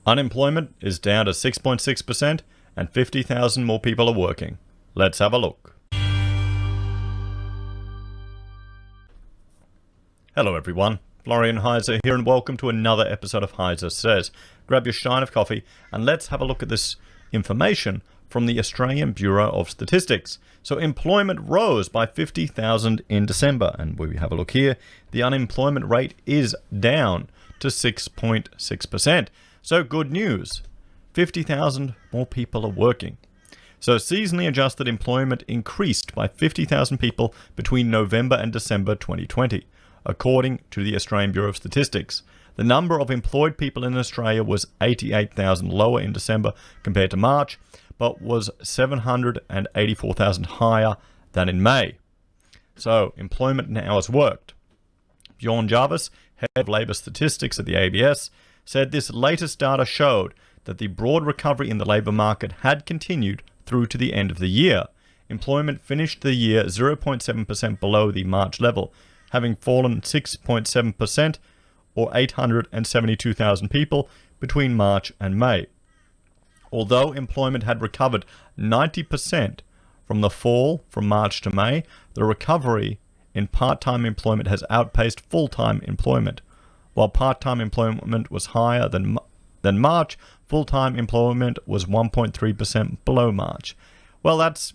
Unemployment is down to 6.6% and 50,000 more people are working. Let's have a look. Hello everyone, Florian.Heise here and welcome to another episode of HeiseSays. Grab your stein of coffee and let's have a look at this information from the Australian Bureau of Statistics. So employment rose by 50,000 in December, and when we have a look here, the unemployment rate is down to 6.6%. So good news, 50,000 more people are working. So seasonally adjusted employment increased by 50,000 people between November and December 2020, according to the Australian Bureau of Statistics. The number of employed people in Australia was 88,000 lower in December compared to March, but was 784,000 higher than in May. So employment and hours worked. Bjorn Jarvis, head of labour statistics at the ABS, said this latest data showed that the broad recovery in the labour market had continued through to the end of the year. Employment finished the year 0.7% below the March level, having fallen 6.7% or 872,000 people between March and May. Although employment had recovered 90% from the fall from March to May, the recovery in part-time employment has outpaced full-time employment. While part-time employment was higher than March, full-time employment was 1.3% below March. Well, that's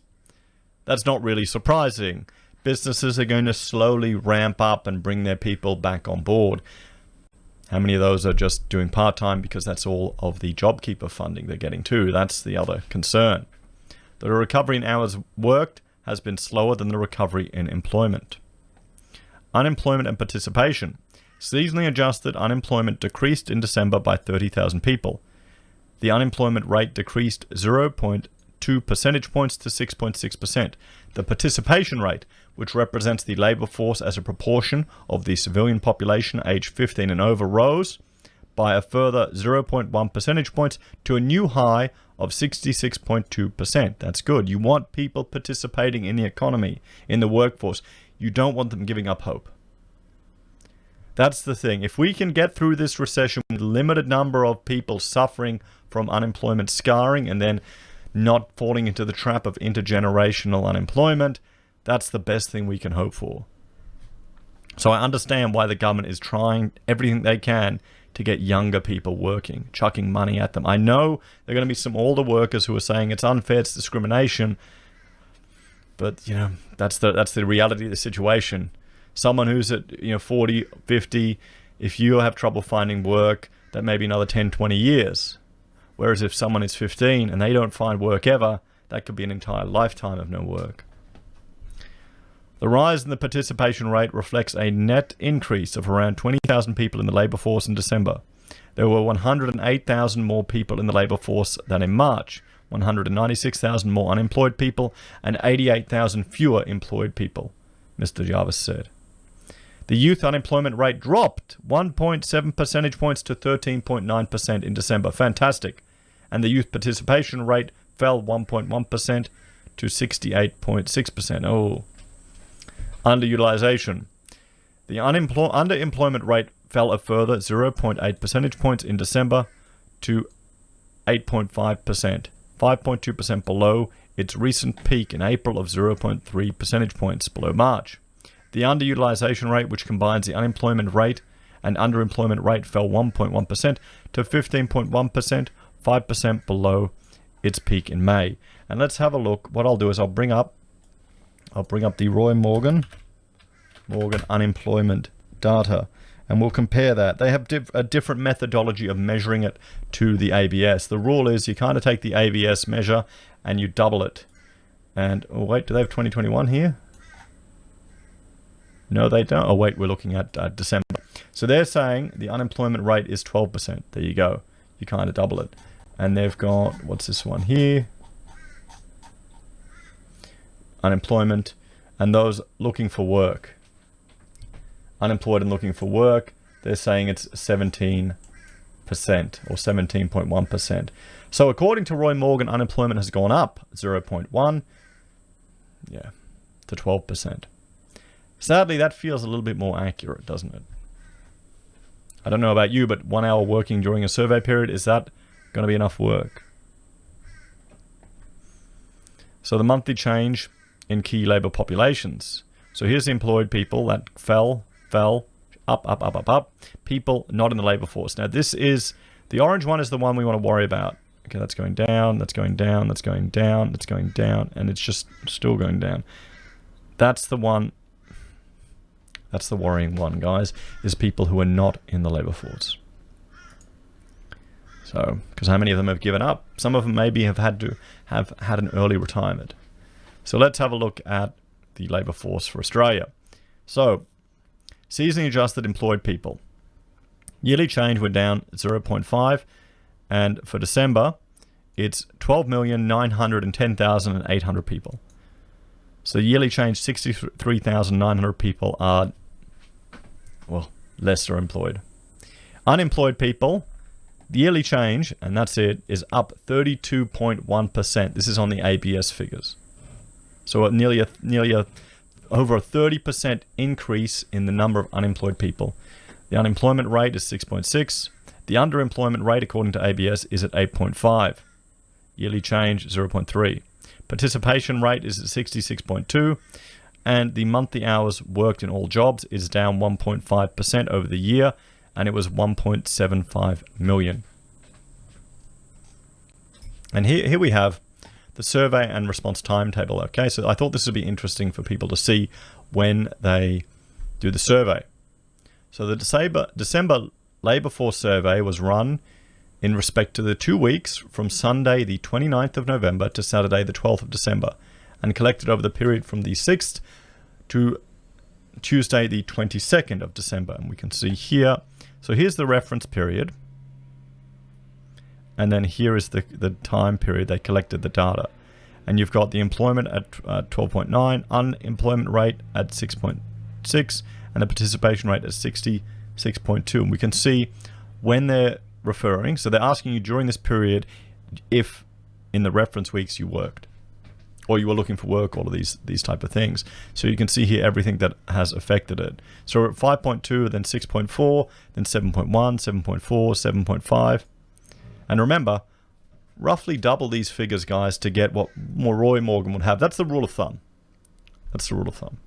not really surprising. Businesses are going to slowly ramp up and bring their people back on board. How many of those are just doing part-time because that's all of the JobKeeper funding they're getting too? That's the other concern. The recovery in hours worked has been slower than the recovery in employment. Unemployment and participation. Seasonally adjusted unemployment decreased in December by 30,000 people. The unemployment rate decreased 0.2 percentage points to 6.6%. The participation rate, which represents the labour force as a proportion of the civilian population aged 15 and over, rose by a further 0.1 percentage points to a new high of 66.2%. That's good. You want people participating in the economy, in the workforce. You don't want them giving up hope. That's the thing. If we can get through this recession with a limited number of people suffering from unemployment scarring and then not falling into the trap of intergenerational unemployment, that's the best thing we can hope for. So I understand why the government is trying everything they can to get younger people working, chucking money at them. I know there are going to be some older workers who are saying it's unfair, it's discrimination, but that's the reality of the situation. Someone who's at 40, 50, if you have trouble finding work, that may be another 10, 20 years. Whereas if someone is 15 and they don't find work ever, that could be an entire lifetime of no work. The rise in the participation rate reflects a net increase of around 20,000 people in the labour force in December. There were 108,000 more people in the labour force than in March, 196,000 more unemployed people, and 88,000 fewer employed people, Mr. Jarvis said. The youth unemployment rate dropped 1.7 percentage points to 13.9% in December. Fantastic. And the youth participation rate fell 1.1% to 68.6%. Oh. Underutilization. The underemployment rate fell a further 0.8 percentage points in December to 8.5%, 5.2% below its recent peak in April of 0.3 percentage points below March. The underutilization rate, which combines the unemployment rate and underemployment rate, fell 1.1% to 15.1%, 5% below its peak in May. And let's have a look. What I'll do is I'll bring up the Roy Morgan unemployment data, and we'll compare that. They have a different methodology of measuring it to the ABS. The rule is you kind of take the ABS measure and you double it. And oh wait, do they have 2021 here? No, they don't. Oh wait, we're looking at December. So they're saying the unemployment rate is 12%. There you go. You kind of double it. And they've got, what's this one here? Unemployment and those looking for work. Unemployed and looking for work, they're saying it's 17% or 17.1%. So according to Roy Morgan, unemployment has gone up 0.1 to 12%. Sadly, that feels a little bit more accurate, doesn't it? I don't know about you, but 1 hour working during a survey period, is that going to be enough work? So the monthly change in key labor populations. So here's the employed people that fell, up. People not in the labor force. Now this is, the orange one is the one we want to worry about. Okay, that's going down, that's going down, that's going down, that's going down, and it's just still going down. That's the one, that's the worrying one, guys, is people who are not in the labor force. So, because how many of them have given up? Some of them maybe have had an early retirement. So let's have a look at the labor force for Australia. So, seasonally adjusted employed people. Yearly change, we're down 0.5, and for December, it's 12,910,800 people. So yearly change, 63,900 people are, well, less are employed. Unemployed people, the yearly change, and that's it, is up 32.1%. This is on the ABS figures. So nearly over a 30% increase in the number of unemployed people. The unemployment rate is 6.6. The underemployment rate, according to ABS, is at 8.5. Yearly change, 0.3. Participation rate is at 66.2. And the monthly hours worked in all jobs is down 1.5% over the year, and it was 1.75 million. And here we have the survey and response timetable. Okay, so I thought this would be interesting for people to see when they do the survey. So the December Labour Force survey was run in respect to the 2 weeks from Sunday the 29th of November to Saturday the 12th of December, and collected over the period from the 6th to Tuesday the 22nd of December. And we can see here, so here's the reference period, and then here is the time period they collected the data. And you've got the employment at 12.9, unemployment rate at 6.6, and the participation rate at 66.2. And we can see when they're referring, so they're asking you during this period if in the reference weeks you worked, or you were looking for work, all of these type of things. So you can see here everything that has affected it. So we're at 5.2, then 6.4, then 7.1, 7.4, 7.5. And remember, roughly double these figures, guys, to get what Roy Morgan would have. That's the rule of thumb. That's the rule of thumb.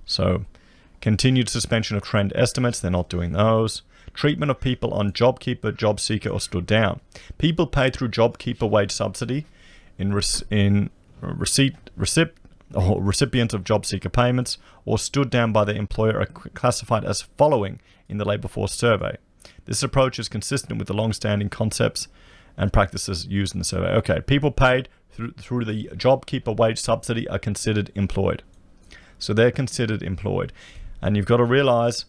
So, continued suspension of trend estimates, they're not doing those. Treatment of people on JobKeeper, JobSeeker, or stood down. People paid through JobKeeper wage subsidy recipients of JobSeeker payments or stood down by their employer are classified as following in the Labour Force survey. This approach is consistent with the long-standing concepts and practices used in the survey. Okay, people paid through the JobKeeper wage subsidy are considered employed. So they're considered employed. And you've got to realize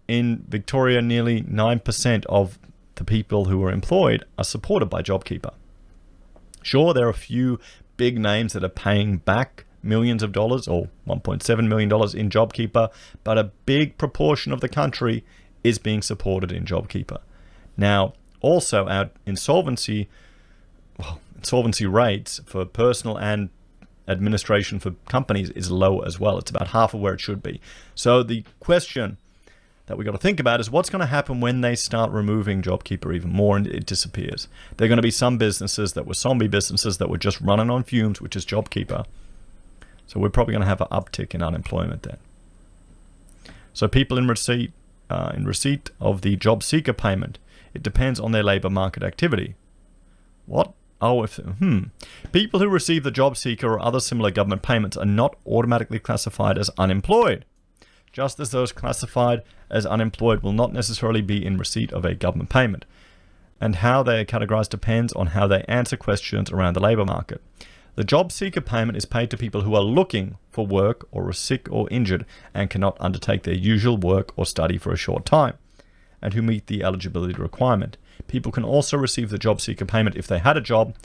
in Victoria, nearly 9% of the people who are employed are supported by JobKeeper. Sure, there are a few big names that are paying back millions of dollars or $1.7 million in JobKeeper, but a big proportion of the country is being supported in JobKeeper. Now, also our insolvency rates for personal and administration for companies is low as well. It's about half of where it should be. So the question that we got to think about is what's going to happen when they start removing JobKeeper even more and it disappears. There are going to be some businesses that were zombie businesses that were just running on fumes, which is JobKeeper. So we're probably going to have an uptick in unemployment then. So people in receipt of the job seeker payment, it depends on their labor market activity. What? Oh, people who receive the job seeker or other similar government payments are not automatically classified as unemployed, just as those classified as unemployed will not necessarily be in receipt of a government payment. And how they are categorized depends on how they answer questions around the labor market. The job seeker payment is paid to people who are looking for work or are sick or injured and cannot undertake their usual work or study for a short time, and who meet the eligibility requirement. People can also receive the job seeker payment if they had a job,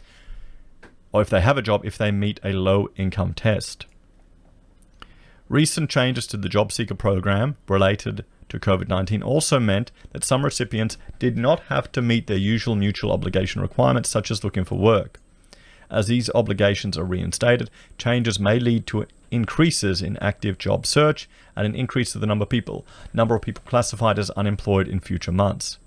or if they have a job if they meet a low income test. Recent changes to the job seeker program related to COVID-19 also meant that some recipients did not have to meet their usual mutual obligation requirements, such as looking for work. As these obligations are reinstated, changes may lead to increases in active job search and an increase to the number of people classified as unemployed in future months.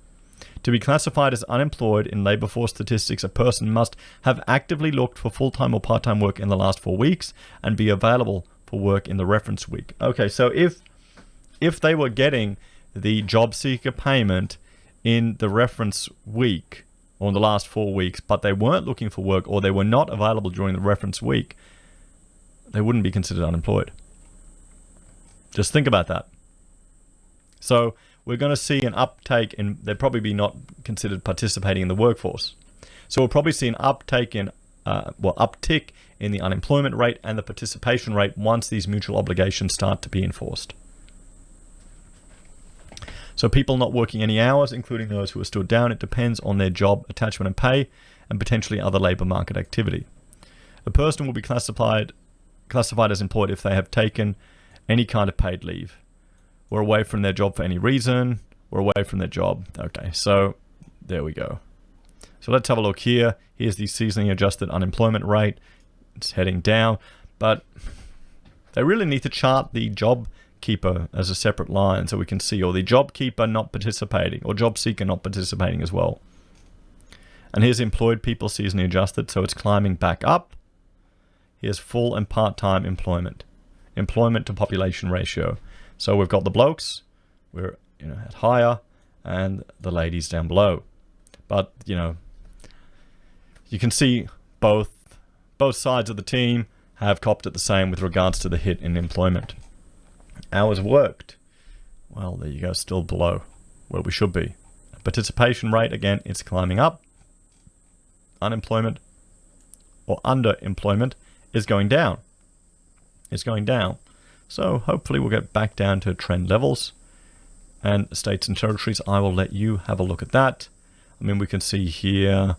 To be classified as unemployed in labour force statistics, a person must have actively looked for full-time or part-time work in the last 4 weeks and be available for work in the reference week. Okay, so if they were getting the job seeker payment in the reference week or in the last 4 weeks, but they weren't looking for work or they were not available during the reference week, they wouldn't be considered unemployed. Just think about that. So we're going to see an uptake in, they'd probably be not considered participating in the workforce. So we'll probably see an uptick in the unemployment rate and the participation rate once these mutual obligations start to be enforced. So people not working any hours, including those who are stood down, it depends on their job, attachment and pay, and potentially other labour market activity. A person will be classified as employed if they have taken any kind of paid leave, or away from their job for any reason, or away from their job. Okay, so there we go. So let's have a look here. Here's the seasonally adjusted unemployment rate. It's heading down, but they really need to chart the job keeper as a separate line so we can see, or the job keeper not participating, or job seeker not participating as well. And here's employed people seasonally adjusted, so it's climbing back up. Here's full and part-time employment to population ratio. So we've got the blokes, we're at higher, and the ladies down below. But you can see both sides of the team have copped it the same with regards to the hit in employment. Hours worked, well, there you go, still below where we should be. Participation rate, again, it's climbing up. Unemployment or underemployment is going down. It's going down. So hopefully we'll get back down to trend levels. And states and territories, I will let you have a look at that. I mean, we can see here,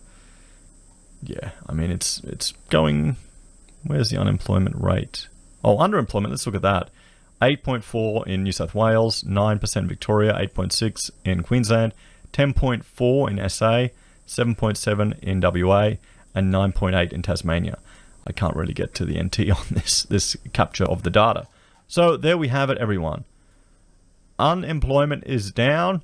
yeah, I mean, it's going, where's the unemployment rate? Oh, underemployment, let's look at that. 8.4 in New South Wales, 9% Victoria, 8.6 in Queensland, 10.4 in SA, 7.7 in WA, and 9.8 in Tasmania. I can't really get to the NT on this capture of the data. So there we have it, everyone. Unemployment is down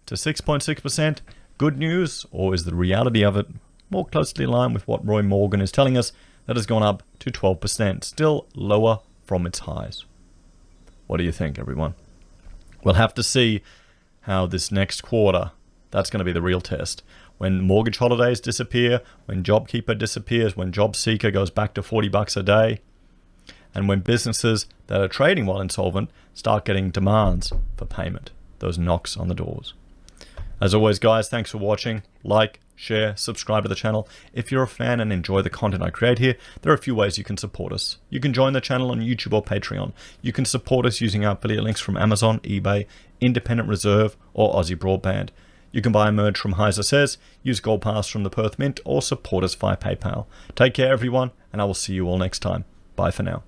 to 6.6%. Good news, or is the reality of it more closely aligned with what Roy Morgan is telling us? That has gone up to 12%, still lower from its highs. What do you think, everyone? We'll have to see how this next quarter, that's going to be the real test. When mortgage holidays disappear, when JobKeeper disappears, when JobSeeker goes back to $40 a day, and when businesses that are trading while insolvent start getting demands for payment, those knocks on the doors. As always, guys, thanks for watching. Like, share, subscribe to the channel. If you're a fan and enjoy the content I create here, there are a few ways you can support us. You can join the channel on YouTube or Patreon. You can support us using our affiliate links from Amazon, eBay, Independent Reserve, or AussieBroadband. You can buy a merge from HeiseSays, use Gold Pass from the Perth Mint, or support us via PayPal. Take care, everyone, and I will see you all next time. Bye for now.